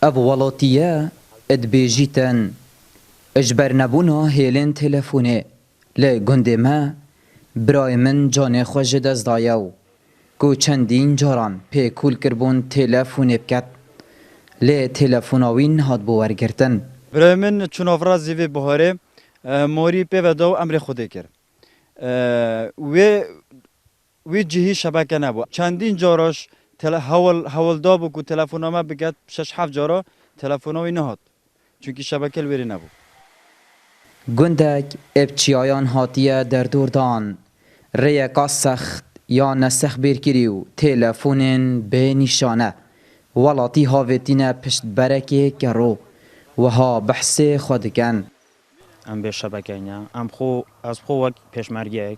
اف ولاتیه ادبیجیتن اجبر نبونا هیلن تلفونه لی گنده ما برای من جان خوش دست دایو کو چندین جاران پی کول کربون تلفونه بکت لی تلفوناوین هاد بورگرتن برای من چون افراد زیوی بهاره موری پی و دو امر خوده کرد وی جهی شبکه نبود چندین جاراش حوال دا بو که تلفنامه بگد 6-7 جارا تلفناوی نهاد چونکی شبکه الوری نبود گندک ابچیایان هاتیه در دوردان ریکا سخت یا نسخ بیرکریو تلفونین به نشانه ولاتی هاویتینه پشت برکی کرو و ها بحث خودکن ام به شبکه نه ام خو از خو وقت پیشمرگی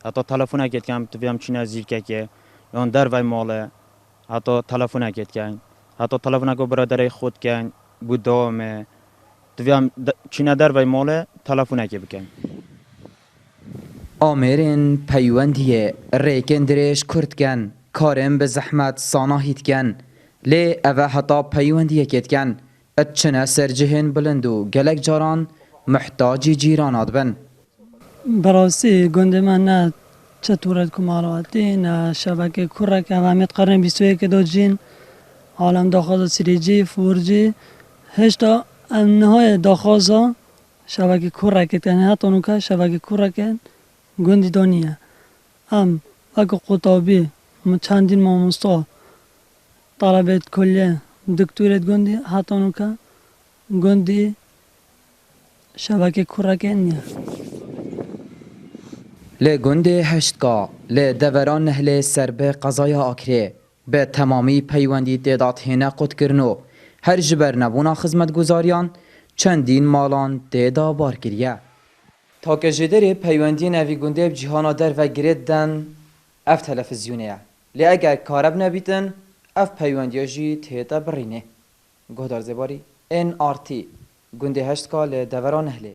حتی تلفن اکید کم تویم چینا زیر که یان در وی ماله حتی تلفن اکید کن حتی تلفن اکو برادر خود کن بود دوامه تویم چینا در وی ماله تلفن اکی بکن آمرین پیوندیه ریکن درش کردکن کارم به زحمت ساناهید کن لی اوه حتا پیوندیه کید کن اتچنه سرجهن بلندو گلک جاران محتاجی جیرانات بن براستی گنده من نه چطورت کمالاتی نه شبکه کره که همیت قرن 21 دو جین عالم داخل 3G 4G هشتا نهای داخل شبکه کره که تنها تونوکا شبکه کره که گندی دانیه ام اگه قطابی چندین ماموستا طلبت کلیه دکتورت گندی هاتونوکا گندی شبکه کره که نیه لی گنده هشتگاه لی دوران نهل سربه قضای آکره به تمامی پیوندی تعداد هنه قد کرنو هر جبر نبونا خدمت گزاریان چندین مالان تعداد بار کریه تا که جدر پیوندی نوی گنده بجیهانا در و گرید دن اف تلفزیونه لی اگر کارب نبیتن اف پیوندی جی تعداد برینه گهدار زباری NRT گنده هشتگاه لی دوران نهله